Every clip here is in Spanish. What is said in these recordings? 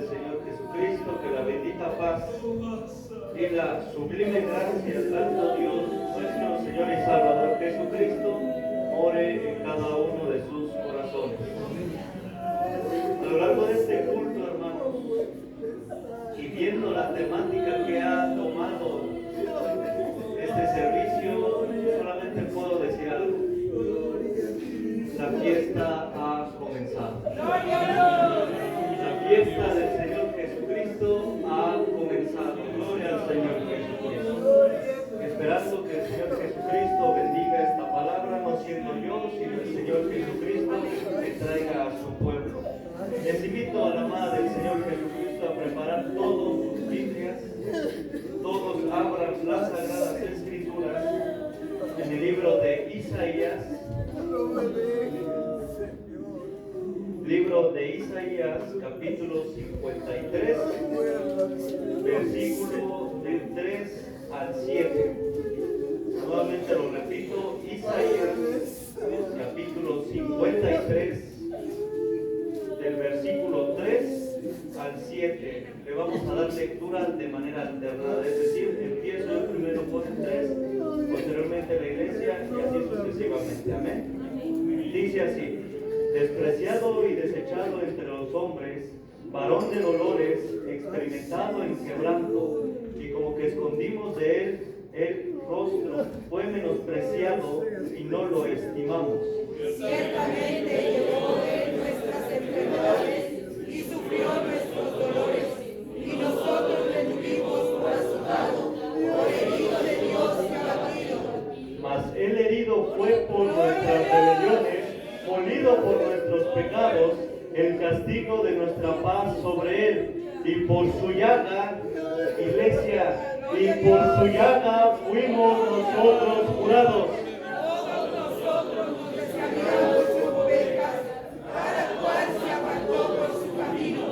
Señor Jesucristo, que la bendita paz y la sublime gracia, tanto Dios, nuestro Señor y Salvador Jesucristo, more en cada uno de sus corazones. A lo largo de este culto, hermanos, y viendo la temática que ha tomado este servicio, solamente puedo decir algo: la fiesta ha comenzado. La fiesta del Señor Jesucristo ha comenzado. Gloria al Señor Jesucristo. Esperando que el Señor Jesucristo bendiga esta palabra, no siendo yo, sino el Señor Jesucristo que traiga a su pueblo. Les invito a la amada del Señor Jesucristo a preparar todos sus Biblias. Todos abran las Sagradas Escrituras en el libro de Isaías. Libro de Isaías, capítulo 53, versículo del 3 al 7. Nuevamente lo repito: Isaías, capítulo 53, del versículo 3 al 7. Le vamos a dar lectura de manera alternada, es decir, empiezo yo primero con el 3, posteriormente la iglesia y así sucesivamente. Amén. Dice así: despreciado y desechado entre los hombres, varón de dolores, experimentado en quebranto, y como que escondimos de él el rostro, fue menospreciado y no lo estimamos. Ciertamente llevó él nuestras enfermedades y sufrió nuestros dolores, y nosotros le tuvimos por azotado, por herido de Dios y abatido. Mas él herido fue por nuestras rebeliones, molido por nuestros pecados, el castigo de nuestra paz sobre él, y por su llaga, iglesia, y por su llaga fuimos nosotros curados. Todos nosotros nos descarriamos como ovejas, cada cual se apartó por su camino,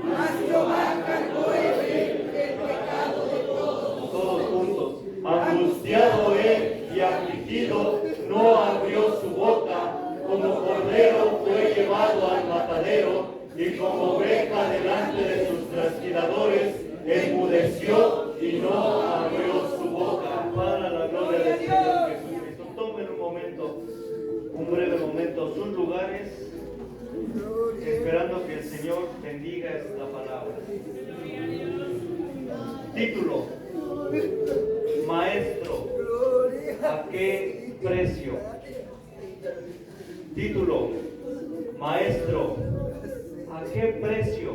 mas Jehová cargó en él el pecado de todos. Todos juntos: angustiado él y afligido, no abrió su boca. Como cordero fue llevado al matadero, y como oveja delante de sus trasquiladores, enmudeció y no abrió su boca. Para la gloria del Señor Jesucristo. Tomen un breve momento, sus lugares, esperando que el Señor bendiga esta palabra. Título: Maestro, ¿a qué precio? Título: Maestro, ¿a qué precio?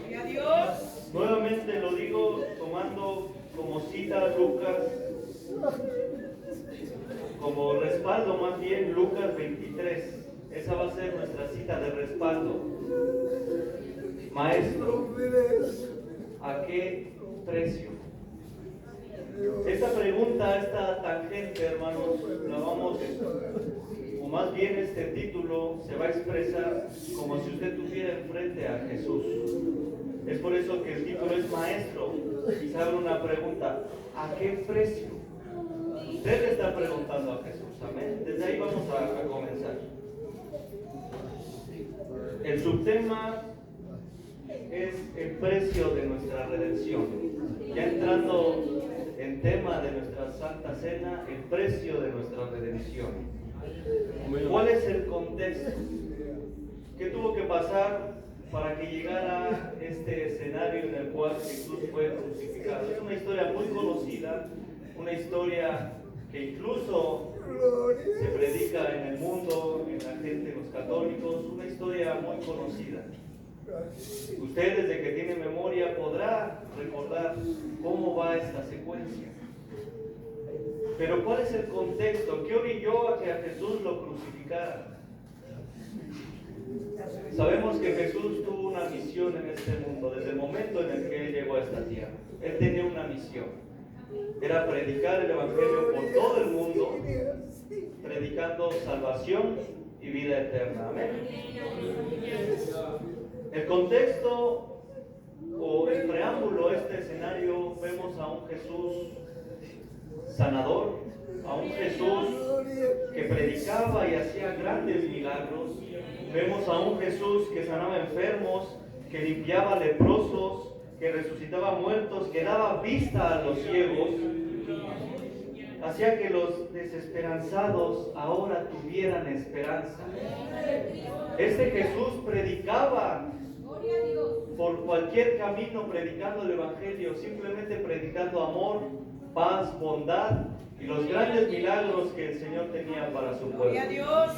Gloria a Dios. Nuevamente lo digo tomando como cita Lucas, como respaldo más bien Lucas 23. Esa va a ser nuestra cita de respaldo. Maestro, ¿a qué precio? Esta pregunta, esta tangente, hermanos, la vamos, o más bien este título se va a expresar como si usted tuviera enfrente a Jesús. Es por eso que el título es Maestro, y se abre una pregunta: ¿a qué precio? Usted le está preguntando a Jesús, amén. Desde ahí vamos a comenzar. El subtema es el precio de nuestra redención. Ya entrando en tema de nuestra Santa Cena, el precio de nuestra redención. ¿Cuál es el contexto? ¿Qué tuvo que pasar para que llegara este escenario en el cual Jesús fue crucificado? Es una historia muy conocida, una historia que incluso se predica en el mundo, en la gente, en los católicos, una historia muy conocida. Usted, desde que tiene memoria, podrá recordar cómo va esta secuencia. Pero ¿cuál es el contexto? ¿Qué orilló a que a Jesús lo crucificaran? Sabemos que Jesús tuvo una misión en este mundo desde el momento en el que Él llegó a esta tierra. Él tenía una misión. Era predicar el Evangelio por todo el mundo, predicando salvación y vida eterna. Amén. El contexto o el preámbulo a este escenario, vemos a un Jesús sanador, a un Jesús que predicaba y hacía grandes milagros. Vemos a un Jesús que sanaba enfermos, que limpiaba leprosos, que resucitaba muertos, que daba vista a los ciegos, hacía que los desesperanzados ahora tuvieran esperanza. Este Jesús predicaba por cualquier camino, predicando el Evangelio, simplemente predicando amor, paz, bondad y los grandes milagros que el Señor tenía para su pueblo. Gloria a Dios.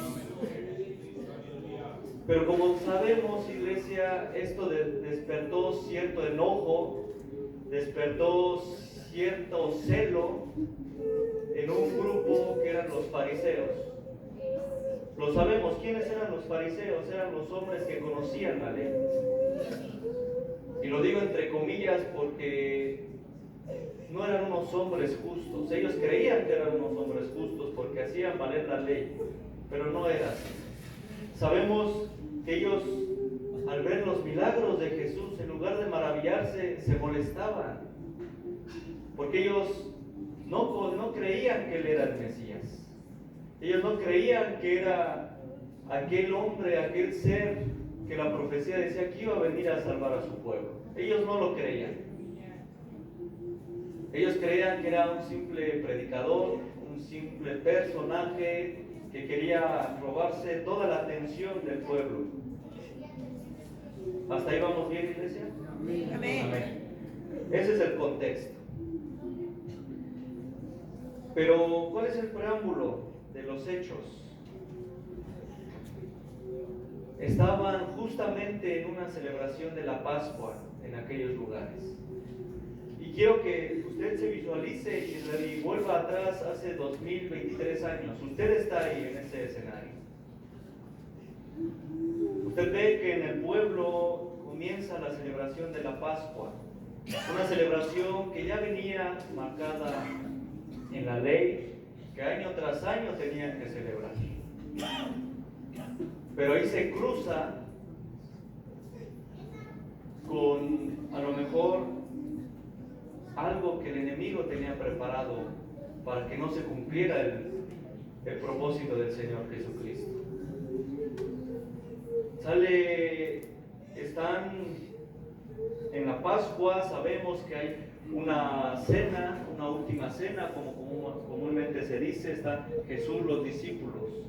Pero como sabemos, iglesia, esto despertó cierto enojo, despertó cierto celo en un grupo que eran los fariseos. Lo sabemos, ¿quiénes eran los fariseos? Eran los hombres que conocían la ley. Y lo digo entre comillas porque no eran unos hombres justos. Ellos creían que eran unos hombres justos porque hacían valer la ley, pero no era así. Sabemos que ellos, al ver los milagros de Jesús, en lugar de maravillarse, se molestaban, porque ellos no creían que Él era el Mesías. Ellos no creían que era aquel hombre, aquel ser que la profecía decía que iba a venir a salvar a su pueblo. Ellos no lo creían. Ellos creían que era un simple predicador, un simple personaje que quería robarse toda la atención del pueblo. ¿Hasta ahí vamos bien, iglesia? Amén. Amén. Ese es el contexto. Pero, ¿cuál es el preámbulo de los hechos? Estaban justamente en una celebración de la Pascua en aquellos lugares. Y quiero que usted se visualice y vuelva atrás hace 2023 años. Usted está ahí en ese escenario. Usted ve que en el pueblo comienza la celebración de la Pascua. Una celebración que ya venía marcada en la ley, que año tras año tenían que celebrar. Pero ahí se cruza con, a lo mejor, algo que el enemigo tenía preparado para que no se cumpliera el propósito del Señor Jesucristo. Están en la Pascua, sabemos que hay una cena, una última cena, como comúnmente se dice, están Jesús, los discípulos.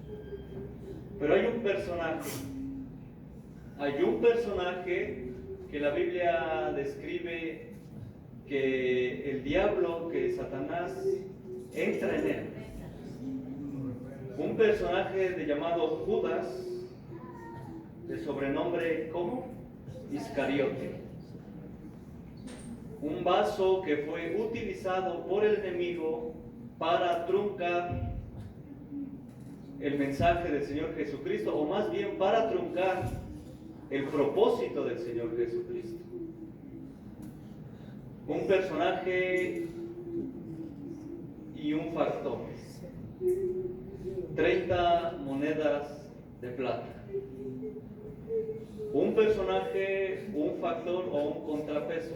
Pero hay un personaje que la Biblia describe que el diablo, que Satanás, entra en él. Un personaje llamado Judas, de sobrenombre ¿cómo? Iscariote. Un vaso que fue utilizado por el enemigo para truncar el mensaje del Señor Jesucristo, o más bien para truncar el propósito del Señor Jesucristo. Un personaje y un factor. 30 monedas de plata. Un personaje, un factor o un contrapeso.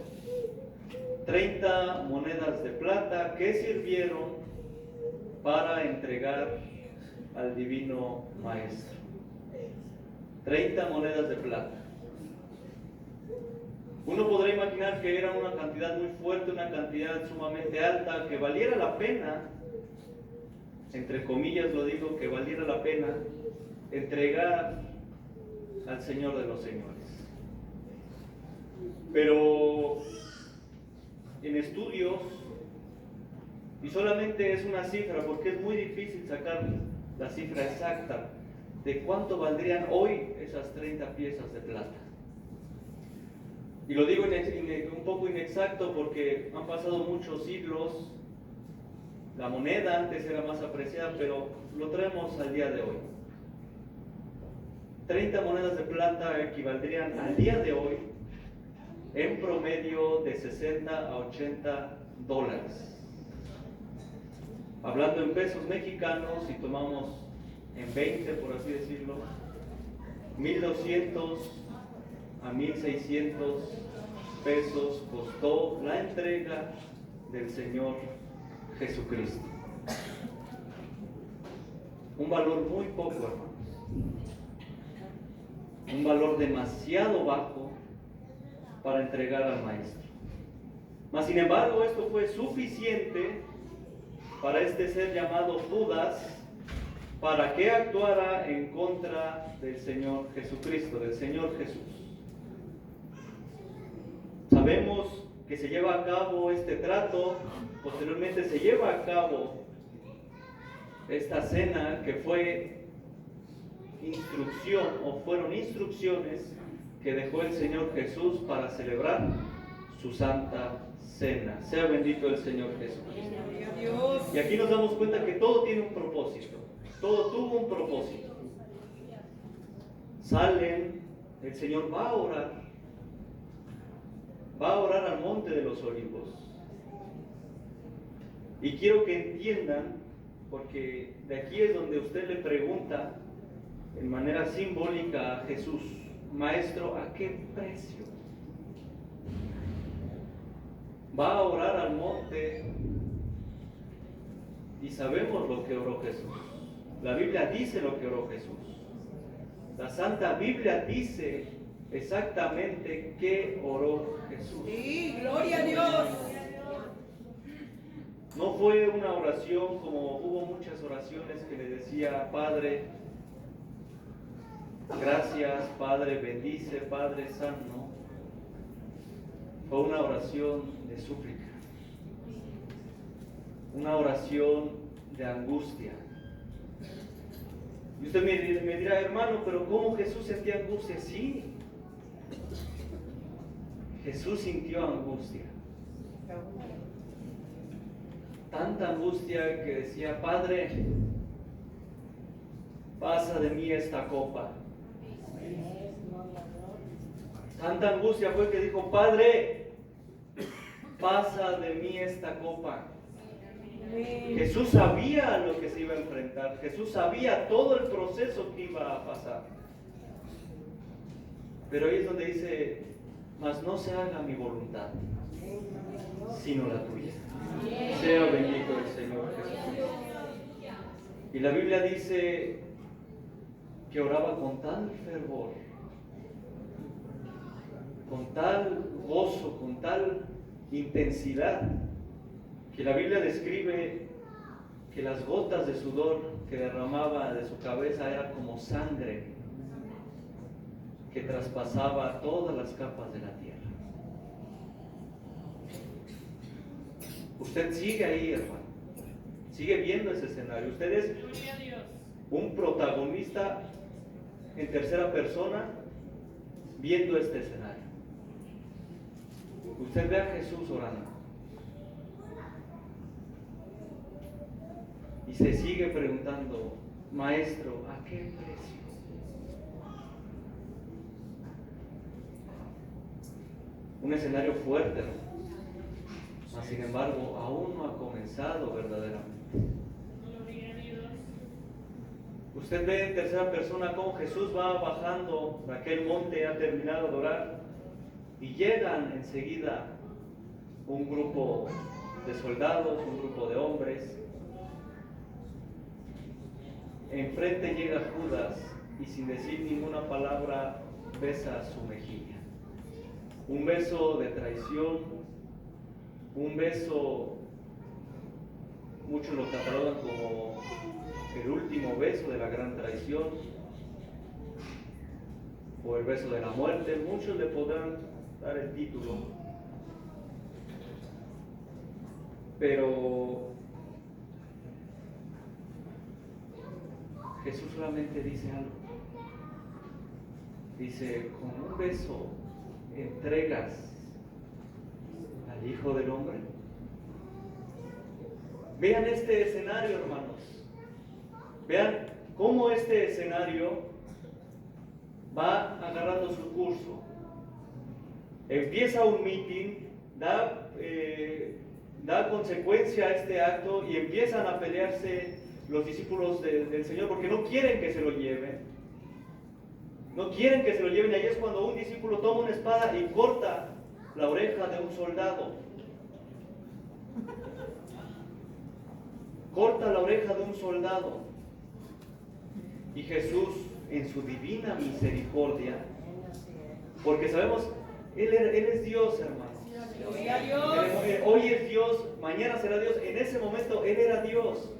30 monedas de plata que sirvieron para entregar al divino maestro. 30 monedas de plata. Uno podrá imaginar que era una cantidad muy fuerte, una cantidad sumamente alta, que valiera la pena, entre comillas lo digo, que valiera la pena entregar al Señor de los señores. Pero en estudios, y solamente es una cifra porque es muy difícil sacar la cifra exacta de cuánto valdrían hoy esas 30 piezas de plata. Y lo digo un poco inexacto porque han pasado muchos siglos, la moneda antes era más apreciada, pero lo traemos al día de hoy. 30 monedas de plata equivaldrían al día de hoy en promedio de 60 a 80 dólares. Hablando en pesos mexicanos, si tomamos en 20, por así decirlo, 1,200 a 1,600 pesos costó la entrega del Señor Jesucristo. Un valor muy poco, hermanos. Un valor demasiado bajo para entregar al maestro. Mas sin embargo, esto fue suficiente para este ser llamado Judas, para que actuara en contra del Señor Jesucristo, del Señor Jesús. Sabemos que se lleva a cabo este trato, posteriormente se lleva a cabo esta cena que fue instrucción o fueron instrucciones que dejó el Señor Jesús para celebrar su santa cena. Sea bendito el Señor Jesucristo. Y aquí nos damos cuenta que todo tiene un propósito, todo tuvo un propósito. Salen, el Señor va a orar al monte de los olivos. Y quiero que entiendan, porque de aquí es donde usted le pregunta en manera simbólica a Jesús: Maestro, ¿a qué precio? Va a orar al monte y sabemos lo que oró Jesús. La Biblia dice lo que oró Jesús. La Santa Biblia dice exactamente qué oró Jesús. Sí, gloria a Dios. No fue una oración como hubo muchas oraciones que le decía: Padre, gracias, Padre, bendice, Padre, sano. Fue una oración de súplica, una oración de angustia. Y usted me dirá: hermano, pero ¿cómo Jesús sentía angustia? Sí, Jesús sintió angustia. Tanta angustia que decía: Padre, pasa de mí esta copa. Tanta angustia fue que dijo: Padre, pasa de mí esta copa. Jesús sabía lo que se iba a enfrentar. Jesús sabía todo el proceso que iba a pasar. Pero ahí es donde dice: mas no se haga mi voluntad, sino la tuya. Sea bendito el Señor Jesucristo. Y la Biblia dice que oraba con tal fervor, con tal gozo, con tal intensidad, que la Biblia describe que las gotas de sudor que derramaba de su cabeza era como sangre que traspasaba todas las capas de la tierra. Usted sigue ahí, hermano, sigue viendo ese escenario. Usted es un protagonista en tercera persona viendo este escenario. Usted ve a Jesús orando y se sigue preguntando: Maestro, ¿a qué precio? Un escenario fuerte, ¿no? Mas, sin embargo, aún no ha comenzado verdaderamente. Usted ve en tercera persona cómo Jesús va bajando de aquel monte, ha terminado de orar, y llegan enseguida un grupo de soldados, un grupo de hombres. Enfrente llega Judas y sin decir ninguna palabra besa su mejilla. Un beso de traición, un beso, muchos lo catalogan como el último beso de la gran traición, o el beso de la muerte. Muchos le podrán dar el título, pero Jesús solamente dice algo. Dice: con un beso entregas al Hijo del Hombre. Vean este escenario, hermanos. Vean cómo este escenario va agarrando su curso. Empieza un mitin, da consecuencia a este acto y empiezan a pelearse los discípulos del Señor porque no quieren que se lo lleven. No quieren que se lo lleven. Y ahí es cuando un discípulo toma una espada y corta la oreja de un soldado. Corta la oreja de un soldado. Y Jesús, en su divina misericordia, porque sabemos Él es Dios, hermano. Gloria a Dios. Hoy es Dios, mañana será Dios. En ese momento Él era Dios.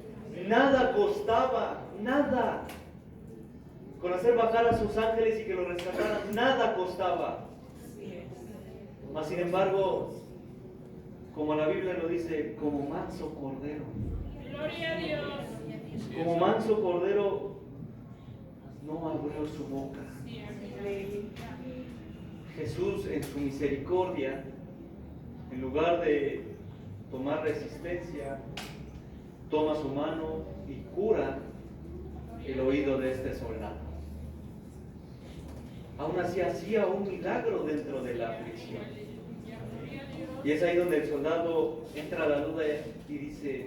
Nada costaba, nada. Con hacer bajar a sus ángeles y que lo rescataran, nada costaba. Mas sin embargo, como la Biblia lo dice, como manso cordero. Gloria a Dios. Como manso cordero no abrió su boca. Jesús en su misericordia, en lugar de tomar resistencia, toma su mano y cura el oído de este soldado. Aún así hacía un milagro dentro de la aflicción. Y es ahí donde el soldado entra a la duda y dice,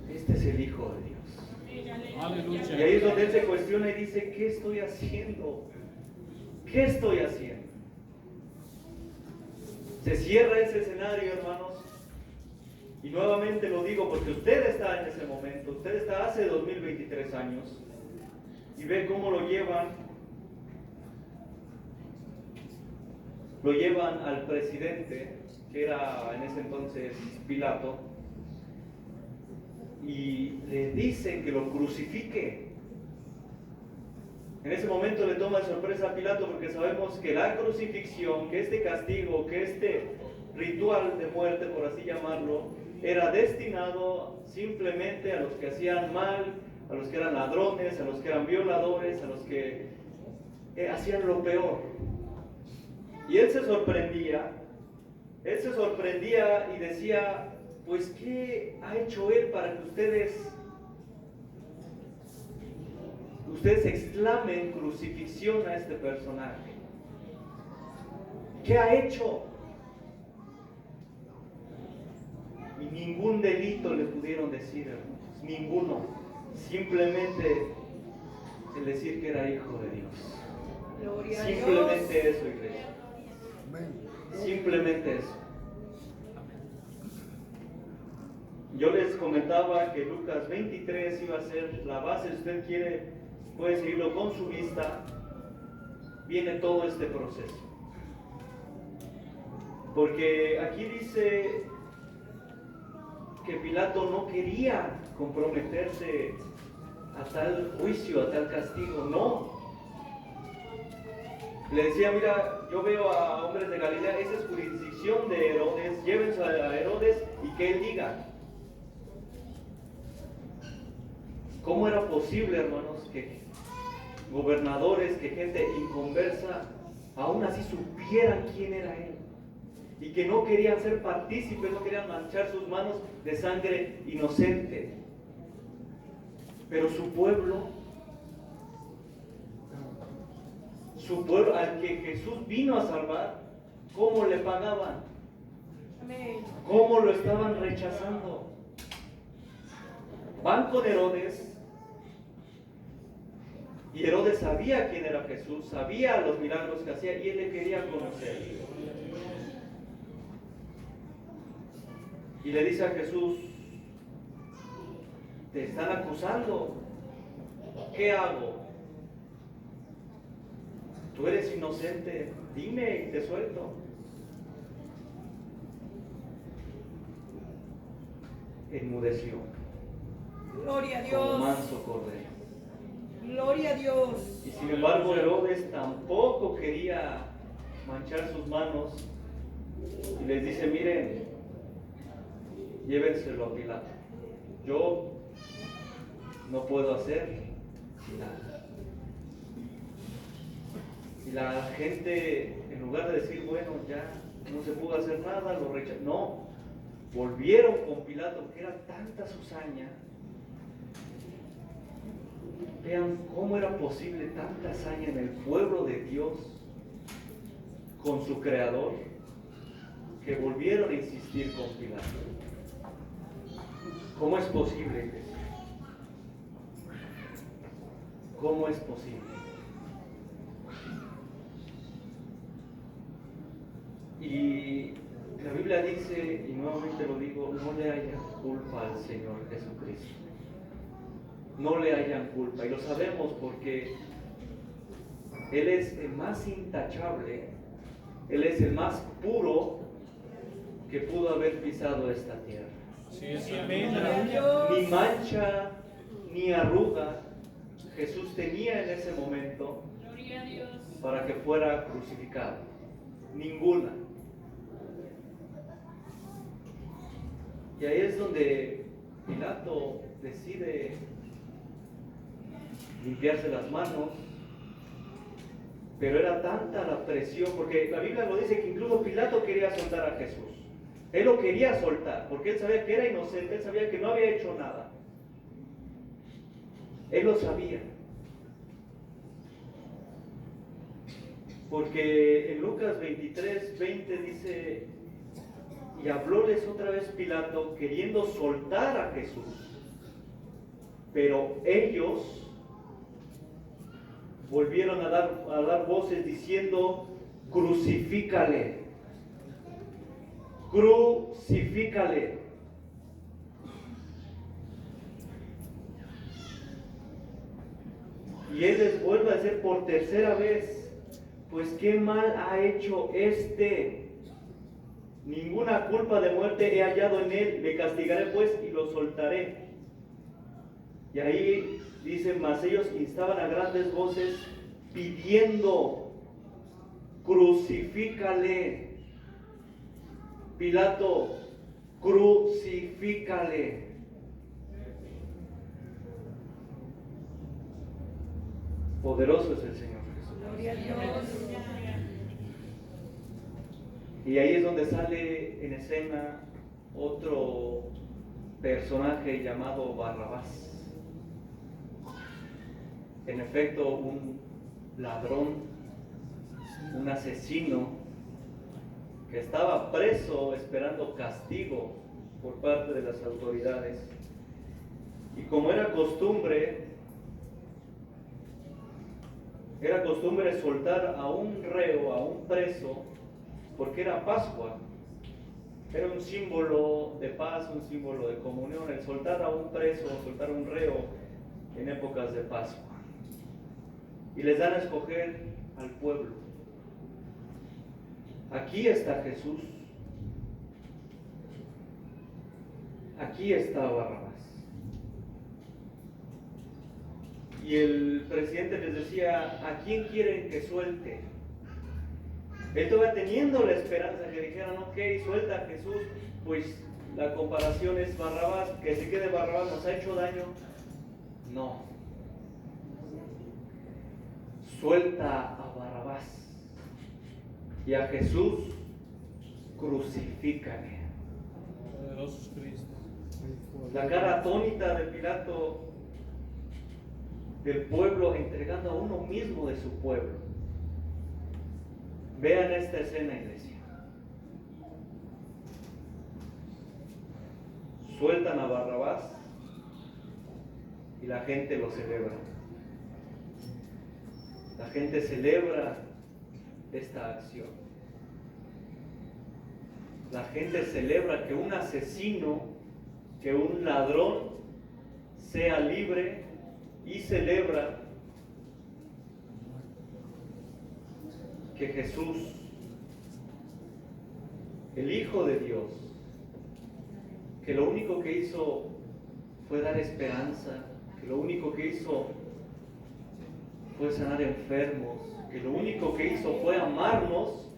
este es el Hijo de Dios. Aleluya. Y ahí es donde él se cuestiona y dice, ¿qué estoy haciendo? ¿Qué estoy haciendo? Se cierra ese escenario, hermanos. Y nuevamente lo digo porque usted está en ese momento, usted está hace 2023 años y ve cómo lo llevan al presidente, que era en ese entonces Pilato, y le dicen que lo crucifique. En ese momento le toma de sorpresa a Pilato porque sabemos que la crucifixión, que este castigo, que este ritual de muerte, por así llamarlo, era destinado simplemente a los que hacían mal, a los que eran ladrones, a los que eran violadores, a los que hacían lo peor. Y él se sorprendía y decía, pues ¿qué ha hecho él para que ustedes exclamen crucifixión a este personaje? ¿Qué ha hecho? Y ningún delito le pudieron decir, hermanos, ninguno. Simplemente el decir que era hijo de Dios. Gloria a Simplemente Dios. eso, iglesia. Simplemente eso. Yo les comentaba que Lucas 23 iba a ser la base. Si usted quiere, puede seguirlo con su vista. Viene todo este proceso. Porque aquí dice que Pilato no quería comprometerse a tal juicio, a tal castigo. No. Le decía, mira, yo veo a hombres de Galilea, esa es jurisdicción de Herodes, llévense a Herodes y que él diga. ¿Cómo era posible, hermanos, que gobernadores, que gente inconversa, aún así supieran quién era él? Y que no querían ser partícipes, no querían manchar sus manos de sangre inocente. Pero su pueblo al que Jesús vino a salvar, ¿cómo le pagaban? ¿Cómo lo estaban rechazando? Van con Herodes, y Herodes sabía quién era Jesús, sabía los milagros que hacía, y él le quería conocer. Y le dice a Jesús, te están acusando, ¿qué hago? Tú eres inocente, dime y te suelto. Enmudeció. Gloria a Como Dios. manso cordero. Gloria a Dios. Y sin embargo Herodes tampoco quería manchar sus manos y les dice, miren, llévenselo a Pilato. Yo no puedo hacer nada. Y la gente, en lugar de decir, bueno, ya no se pudo hacer nada, lo rechazó. No, volvieron con Pilato, que era tanta cizaña. Vean cómo era posible tanta hazaña en el pueblo de Dios con su Creador, que volvieron a insistir con Pilato. ¿Cómo es posible? ¿Cómo es posible? Y la Biblia dice, y nuevamente lo digo, no le hayan culpa al Señor Jesucristo. No le hayan culpa. Y lo sabemos porque Él es el más intachable, Él es el más puro que pudo haber pisado esta tierra. Sí, amén. Ni mancha, ni arruga Jesús tenía en ese momento para que fuera crucificado. Ninguna. Y ahí es donde Pilato decide limpiarse las manos, pero era tanta la presión, porque la Biblia lo dice que incluso Pilato quería soltar a Jesús. Él lo quería soltar, porque él sabía que era inocente, él sabía que no había hecho nada. Él lo sabía. Porque en Lucas 23:20 dice, y hablóles otra vez Pilato queriendo soltar a Jesús, pero ellos volvieron a dar voces diciendo, crucifícale, crucifícale. Y él les vuelve a decir por tercera vez, pues qué mal ha hecho este. Ninguna culpa de muerte he hallado en él, le castigaré pues y lo soltaré. Y ahí dice, mas ellos instaban a grandes voces pidiendo, crucifícale. Pilato, crucifícale. Poderoso es el Señor Jesús. Gloria a Dios. Y ahí es donde sale en escena otro personaje llamado Barrabás. En efecto, un ladrón, un asesino que estaba preso esperando castigo por parte de las autoridades. Y como era costumbre soltar a un reo, a un preso, porque era Pascua, era un símbolo de paz, un símbolo de comunión, el soltar a un preso, soltar a un reo en épocas de Pascua. Y les dan a escoger al pueblo. Aquí está Jesús, aquí está Barrabás. Y el presidente les decía, ¿a quién quieren que suelte? Él todavía teniendo la esperanza que dijeran, ok, suelta a Jesús, pues la comparación es Barrabás, que se quede Barrabás, ¿nos ha hecho daño? No. Suelta a Barrabás y a Jesús crucifícale. Poderoso Cristo. La cara atónita de Pilato, del pueblo entregando a uno mismo de su pueblo. Vean esta escena, iglesia. Sueltan a Barrabás y la gente lo celebra. La gente celebra esta acción. La gente celebra que un asesino, que un ladrón sea libre, y celebra que Jesús, el Hijo de Dios, que lo único que hizo fue dar esperanza, que lo único que hizo fue sanar enfermos, que lo único que hizo fue amarnos,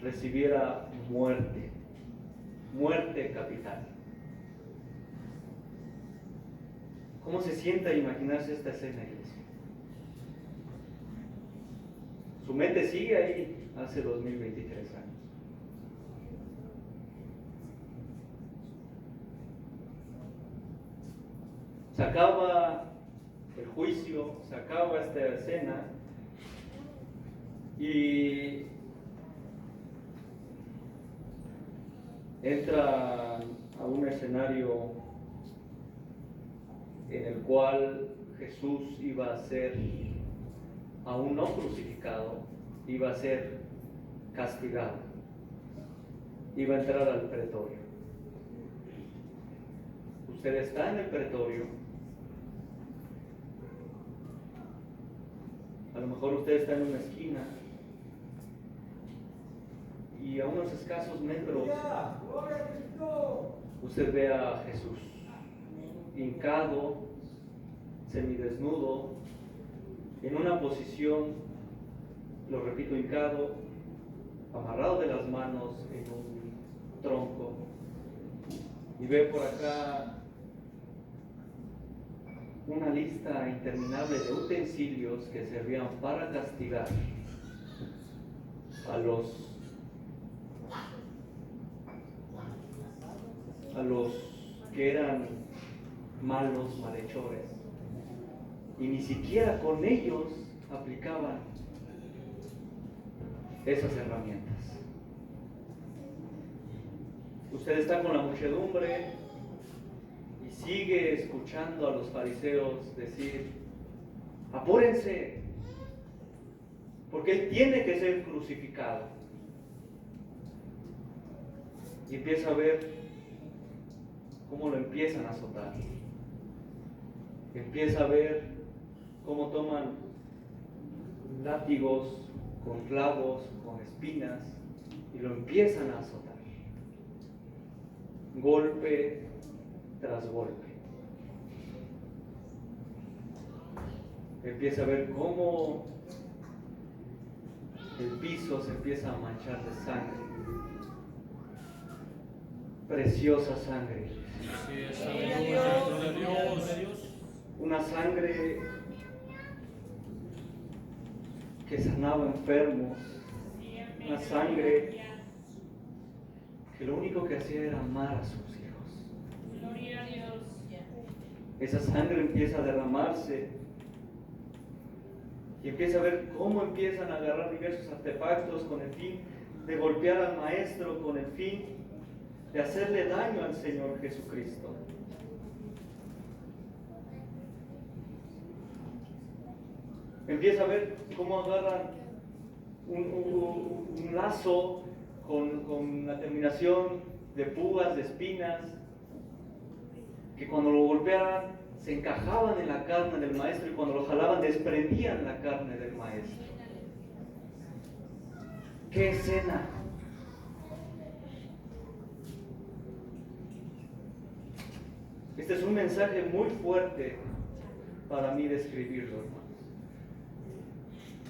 recibiera muerte, muerte capital. ¿Cómo se sienta imaginarse esta escena, iglesia? Su mente sigue ahí hace 2023 años. Se acaba el juicio, se acaba esta escena y entra a un escenario en el cual Jesús iba a ser, aún no crucificado, iba a ser castigado, iba a entrar al pretorio. Usted está en el pretorio A lo mejor usted está en una esquina y a unos escasos metros usted ve a Jesús hincado, semidesnudo, en una posición, lo repito, hincado, amarrado de las manos en un tronco, y ve por acá una lista interminable de utensilios que servían para castigar a los que eran malos, malhechores, y ni siquiera con ellos aplicaban esas herramientas. Usted está con la muchedumbre y sigue escuchando a los fariseos decir: apúrense, porque Él tiene que ser crucificado. Y empieza a ver cómo lo empiezan a azotar. Empieza a ver cómo toman látigos con clavos, con espinas, y lo empiezan a azotar. Golpe tras golpe. Empieza a ver cómo el piso se empieza a manchar de sangre. Preciosa sangre. Una sangre que sanaba enfermos. Una sangre que lo único que hacía era amar a sus hijos. Gloria a Dios. Esa sangre empieza a derramarse y empieza a ver cómo empiezan a agarrar diversos artefactos con el fin de golpear al maestro, con el fin de hacerle daño al Señor Jesucristo. Empieza a ver cómo agarran un lazo con la terminación de púas, de espinas, que cuando lo golpeaban se encajaban en la carne del maestro, y cuando lo jalaban desprendían la carne del maestro. ¡Qué escena! Este es un mensaje muy fuerte para mí describirlo, hermanos,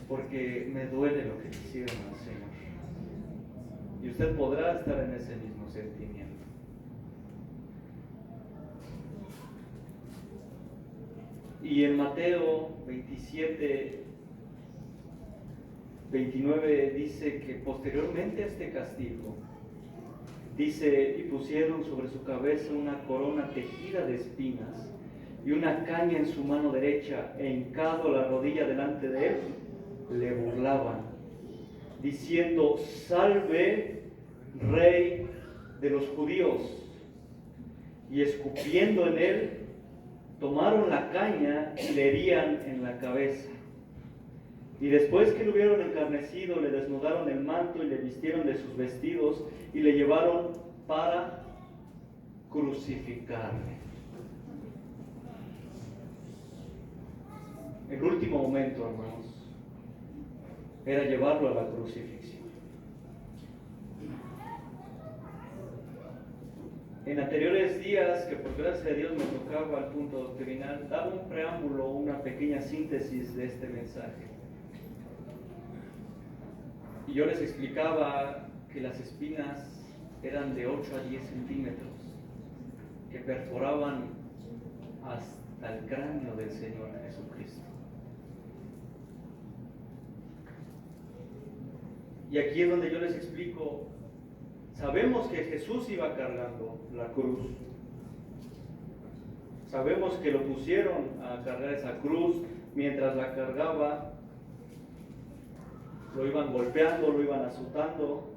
porque me duele lo que hicieron al Señor. Y usted podrá estar en ese mismo sentimiento. Y en Mateo 27, 29 dice que posteriormente a este castigo, dice: y pusieron sobre su cabeza una corona tejida de espinas y una caña en su mano derecha, e hincado la rodilla delante de él, le burlaban, diciendo: salve, Rey de los judíos. Y escupiendo en él, tomaron la caña y le herían en la cabeza. Y después que lo hubieron encarnecido, le desnudaron el manto y le vistieron de sus vestidos y le llevaron para crucificarle. El último momento, hermanos, era llevarlo a la crucifixión. En anteriores días, que por gracia de Dios me tocaba al punto doctrinal, daba un preámbulo, una pequeña síntesis de este mensaje. Y yo les explicaba que las espinas eran de 8 a 10 centímetros, que perforaban hasta el cráneo del Señor Jesucristo. Y aquí es donde yo les explico. Sabemos que Jesús iba cargando la cruz. Sabemos que lo pusieron a cargar esa cruz. Mientras la cargaba, lo iban golpeando, lo iban azotando.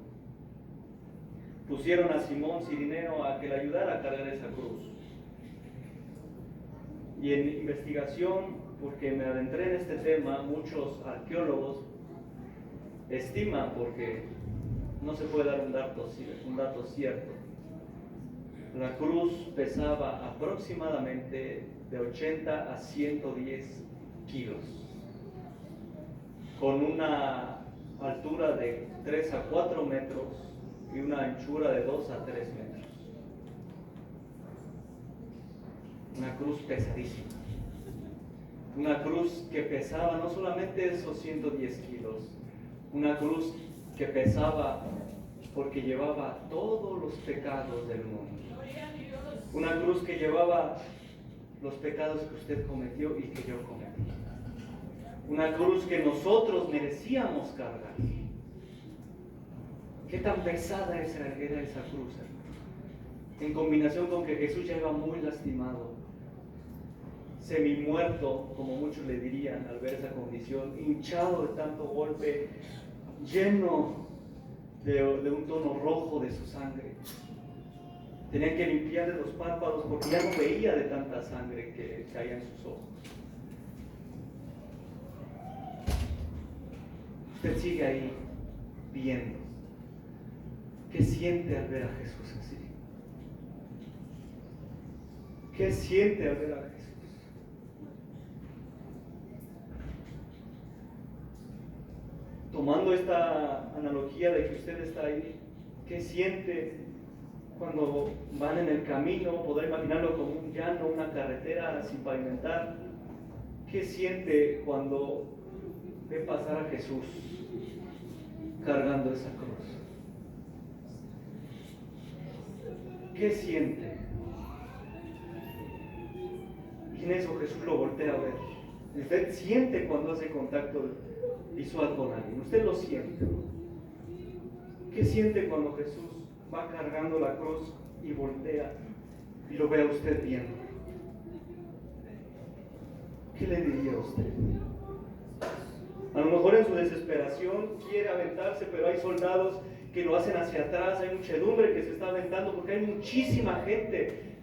Pusieron a Simón Cirineo a que le ayudara a cargar esa cruz. Y en investigación, porque me adentré en este tema, muchos arqueólogos estiman, porque no se puede dar un dato cierto, la cruz pesaba aproximadamente de 80 a 110 kilos. con una altura de 3 a 4 metros y una anchura de 2 a 3 metros. Una cruz pesadísima. Una cruz que pesaba no solamente esos 110 kilos, una cruz que pesaba porque llevaba todos los pecados del mundo. Una cruz que llevaba los pecados que usted cometió y que yo cometí. Una cruz que nosotros merecíamos cargar. ¿Qué tan pesada era esa cruz, hermano? En combinación con que Jesús ya iba muy lastimado, semi-muerto, como muchos le dirían al ver esa condición, hinchado de tanto golpe, lleno de un tono rojo de su sangre. Tenían que limpiarle los párpados porque ya no veía de tanta sangre que caía en sus ojos. Usted sigue ahí viendo. ¿Qué siente al ver a Jesús así? ¿Qué siente al ver a Jesús? Tomando esta analogía de que usted está ahí, ¿qué siente cuando van en el camino? Podrá imaginarlo como un llano, una carretera sin pavimentar. ¿Qué siente cuando ve pasar a Jesús cargando esa cruz? ¿Qué siente? Y en eso Jesús lo voltea a ver. Usted siente cuando hace contacto visual con alguien. Usted lo siente. ¿Qué siente cuando Jesús va cargando la cruz y voltea y lo ve a usted viendo? ¿Qué le diría a usted? A lo mejor en su desesperación quiere aventarse, pero hay soldados que lo hacen hacia atrás, hay muchedumbre que se está aventando porque hay muchísima gente.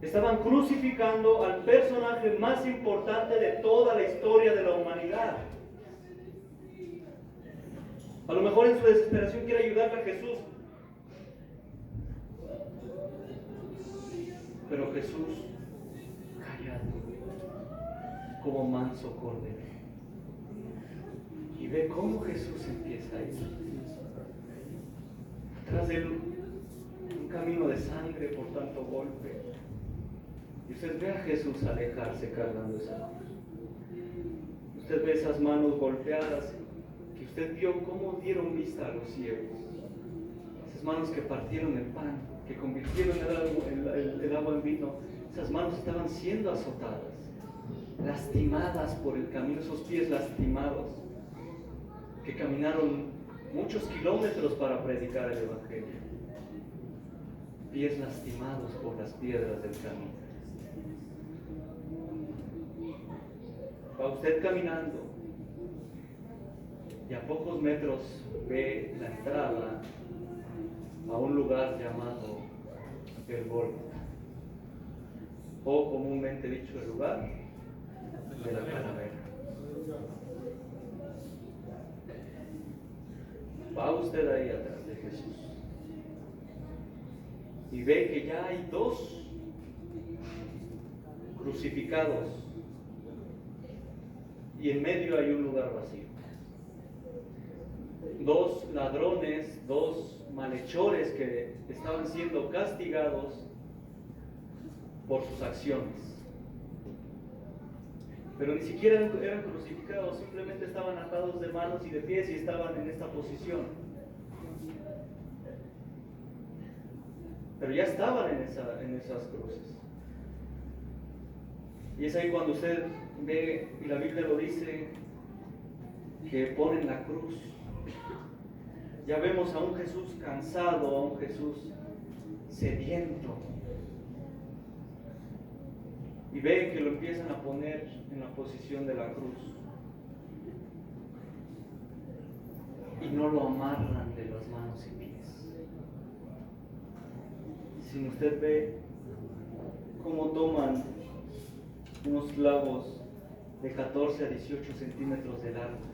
Estaban crucificando al personaje más importante de toda la historia de la humanidad. A lo mejor en su desesperación quiere ayudarle a Jesús. Pero Jesús, callado, como manso cordero. Y ve cómo Jesús empieza a ir. Atrás de él, un camino de sangre por tanto golpe. Y usted ve a Jesús alejarse cargando esa cruz. Usted ve esas manos golpeadas, que usted vio cómo dieron vista a los ciegos. Esas manos que partieron el pan, que convirtieron el agua en vino. Esas manos estaban siendo azotadas, lastimadas por el camino, esos pies lastimados, que caminaron muchos kilómetros para predicar el Evangelio. Pies lastimados por las piedras del camino. Va usted caminando y a pocos metros ve la entrada a un lugar llamado el Gólgota, o comúnmente dicho el lugar de la calavera. Va usted ahí atrás de Jesús y ve que ya hay dos crucificados y en medio hay un lugar vacío. Dos ladrones, dos malhechores que estaban siendo castigados por sus acciones. Pero ni siquiera eran crucificados, simplemente estaban atados de manos y de pies y estaban en esta posición. Pero ya estaban en esas cruces. Y es ahí cuando usted ve, y la Biblia lo dice, que ponen la cruz. Ya vemos a un Jesús cansado, a un Jesús sediento. Y ve que lo empiezan a poner en la posición de la cruz. Y no lo amarran de las manos y pies. Si usted ve cómo toman unos clavos de 14 a 18 centímetros de largo,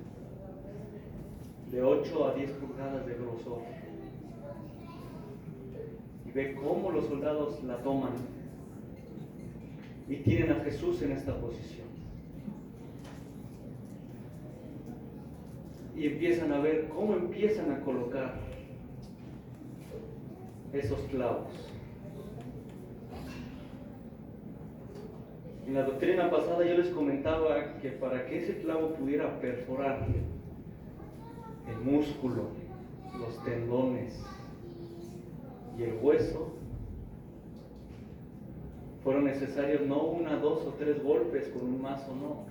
de 8 a 10 pulgadas de grosor, y ve cómo los soldados la toman y tienen a Jesús en esta posición. y empiezan a ver cómo empiezan a colocar esos clavos. En la doctrina pasada yo les comentaba que para que ese clavo pudiera perforar el músculo, los tendones y el hueso, fueron necesarios no 1, 2 o 3 golpes con un mazo, no.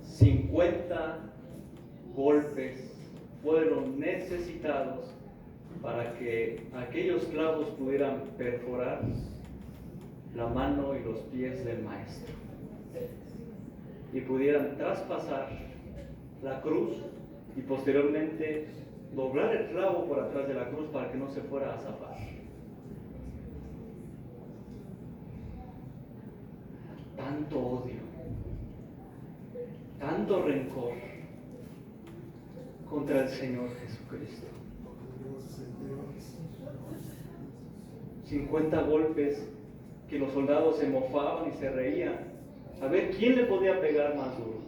50 golpes fueron necesitados para que aquellos clavos pudieran perforar la mano y los pies del maestro y pudieran traspasar la cruz y posteriormente doblar el clavo por atrás de la cruz para que no se fuera a zafar. Tanto odio, tanto rencor contra el Señor Jesucristo. 50 golpes que los soldados se mofaban y se reían. A ver, ¿quién le podía pegar más duro?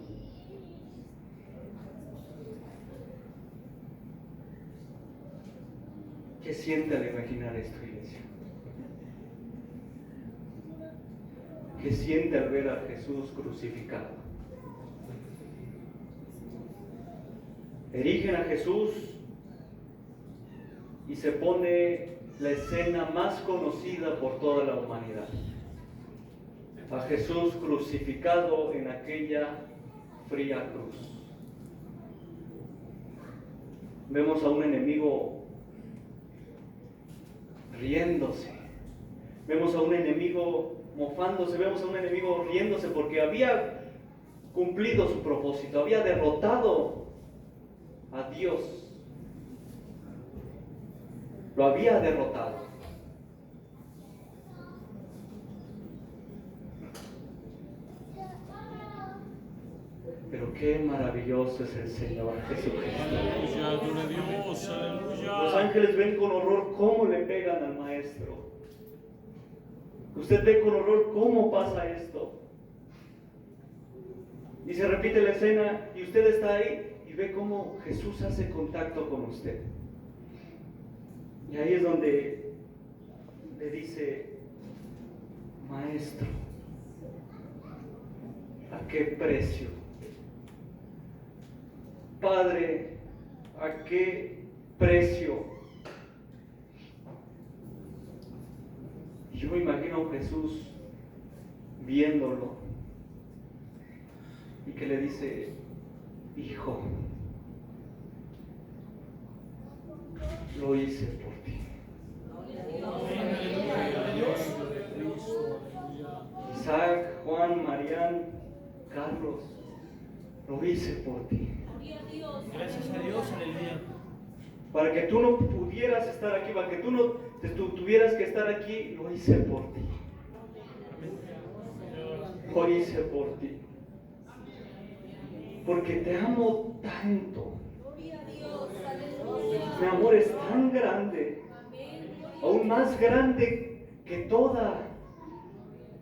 ¿Qué siente al imaginar esto, iglesia? ¿Qué siente al ver a Jesús crucificado? Erigen a Jesús y se pone la escena más conocida por toda la humanidad. A Jesús crucificado en aquella fría cruz. Vemos a un enemigo riéndose. Vemos a un enemigo mofándose, vemos a un enemigo riéndose porque había cumplido su propósito, había derrotado a Dios. Lo había derrotado. Pero qué maravilloso es el Señor Jesucristo. Aleluya, gloria a Dios, aleluya. Los ángeles ven con horror cómo le pegan al maestro. Usted ve con horror cómo pasa esto. Y se repite la escena y usted está ahí y ve cómo Jesús hace contacto con usted. Y ahí es donde le dice: Maestro, ¿a qué precio? Padre, ¿a qué precio? Yo me imagino a Jesús viéndolo y que le dice: Hijo, lo hice por ti. Isaac, Juan, Marián, Carlos, lo hice por ti. Gracias a Dios, aleluya. Para que tú no pudieras estar aquí, para que tú no tuvieras que estar aquí, lo hice por ti. Lo hice por ti. Porque te amo tanto. Mi amor es tan grande, aún más grande que toda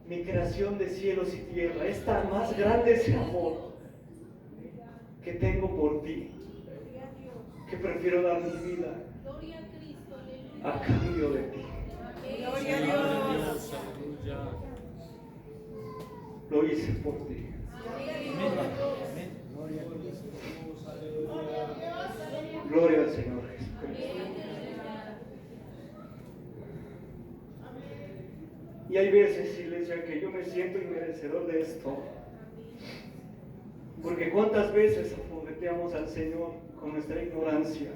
mi creación de cielos y tierra. Es tan más grande ese amor que tengo por ti, que prefiero dar mi vida a cambio de ti. Gloria a Dios. Lo hice por ti. Gloria al Señor Jesucristo. Y hay veces, iglesia, que yo me siento inmerecedor de esto. Porque cuántas veces afogueteamos al Señor con nuestra ignorancia,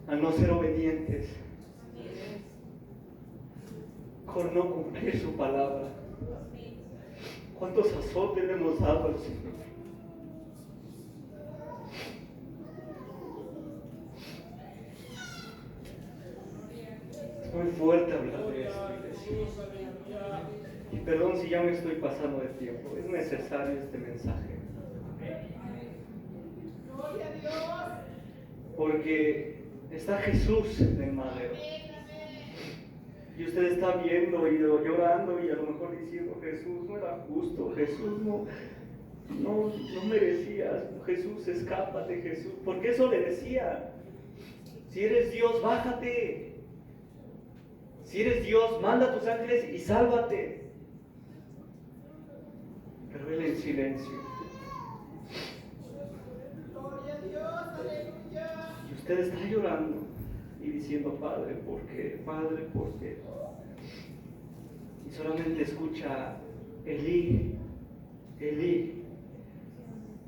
al no ser obedientes, con no cumplir su palabra. ¿Cuántos azotes le hemos dado al Señor? Es muy fuerte hablar de esto, iglesia. Y perdón si ya me estoy pasando de tiempo, es necesario este mensaje. Porque está Jesús en el madero. Y usted está viendo y llorando y a lo mejor diciendo: Jesús, no era tan justo, Jesús, no merecías, Jesús, escápate, Jesús, porque eso le decía. Si eres Dios, bájate. Si eres Dios, manda a tus ángeles y sálvate. Pero él en silencio. Y usted está llorando y diciendo, Padre, ¿por qué? Padre, ¿por qué? Y solamente escucha, Elí, Elí,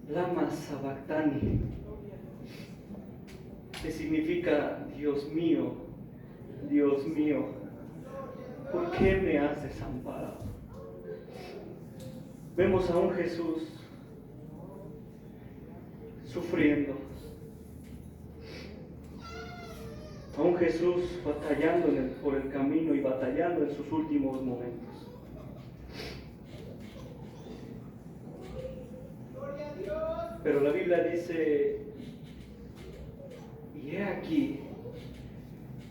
lama sabactani, que significa, Dios mío, ¿por qué me has desamparado? Vemos a un Jesús sufriendo, a un Jesús batallando por el camino y batallando en sus últimos momentos. Pero la Biblia dice, y he aquí,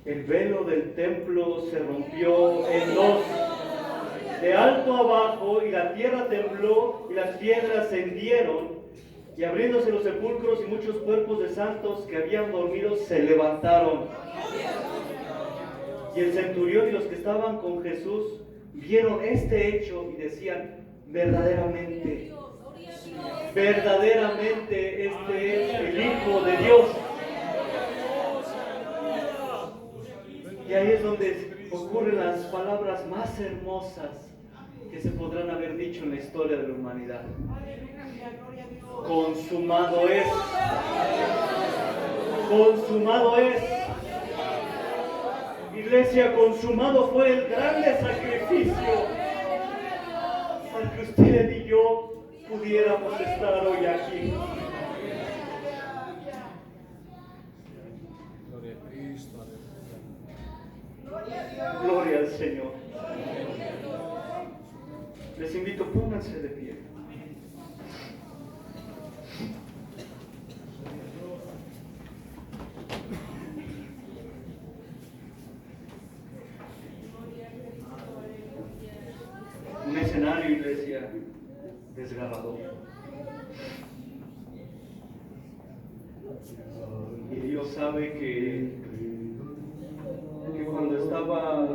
el velo del templo se rompió en dos, de alto abajo, y la tierra tembló y las piedras se hendieron, y abriéndose los sepulcros y muchos cuerpos de santos que habían dormido se levantaron. Y el centurión y los que estaban con Jesús vieron este hecho y decían, verdaderamente este es el Hijo de Dios. Y ahí es donde ocurren las palabras más hermosas que se podrán haber dicho en la historia de la humanidad. Consumado es. Consumado es. Iglesia, consumado fue el grande sacrificio para que usted y yo pudiéramos estar hoy aquí. Gloria al Señor. Les invito, pónganse de pie. Un escenario, iglesia, desgarrador. Y Dios sabe que cuando estaba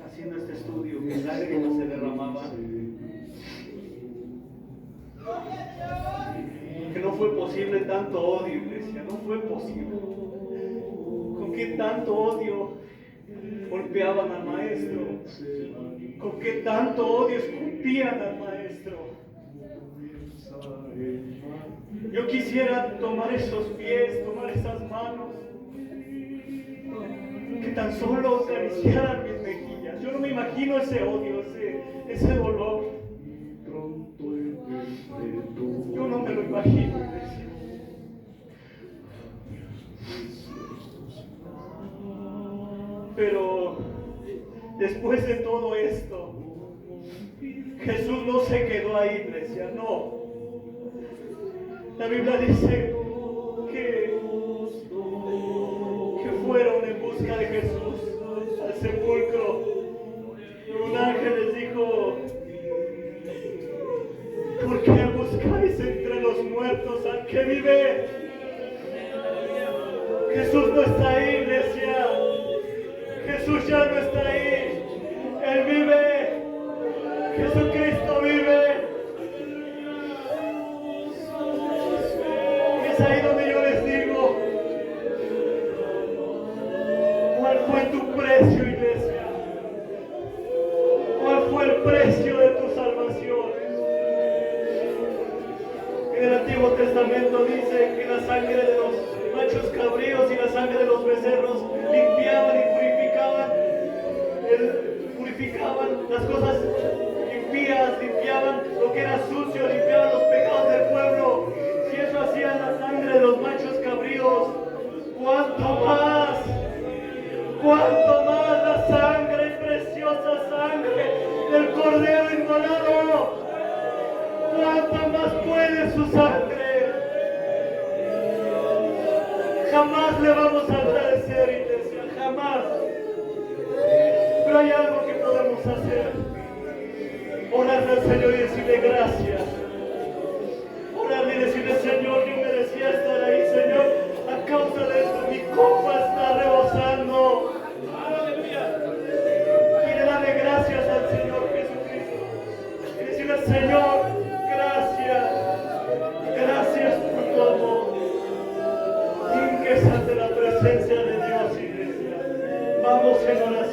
haciendo este estudio, mis lágrimas se derramaban. Que no fue posible tanto odio, iglesia, no fue posible. ¿Con qué tanto odio golpeaban al maestro? ¿Con qué tanto odio escupían al maestro? Yo quisiera tomar esos pies, tomar esas manos, que tan solo acariciaran mis mejillas. Yo no me imagino ese odio, ese dolor. Yo no me lo imagino, iglesia. Pero después de todo esto, Jesús no se quedó ahí, iglesia, no. La Biblia dice que fueron en busca de Jesús al sepulcro. Y un ángel les dijo, ¿por qué buscáis entre los muertos al que vive? Jesús no está ahí, iglesia. Jesús ya no está ahí. Él vive. Jesucristo vive. Y es ahí donde yo les digo, ¿cuál fue tu precio, iglesia? ¿Cuál fue el precio de tu salvación? En el Antiguo Testamento dice que la sangre de los machos cabríos y la sangre de los becerros limpiaban y purificaban las cosas impías, limpiaban lo que era sucio, limpiaban los pecados del pueblo. Si eso hacía la sangre de los machos cabríos, ¿cuánto más la sangre, preciosa sangre del Cordero Inmolado? ¿Cuánto más puede su sangre? Jamás le vamos a agradecer, iglesia, jamás. Pero hay algo que podemos hacer. Señor, y decirle gracias. Orarle y decirle, Señor, yo merecía estar ahí, Señor. A causa de esto, mi copa está rebosando. Quiere darle gracias al Señor Jesucristo. Y decirle, Señor, gracias. Gracias por tu amor. Hinques ante la presencia de Dios, iglesia. Vamos en oración.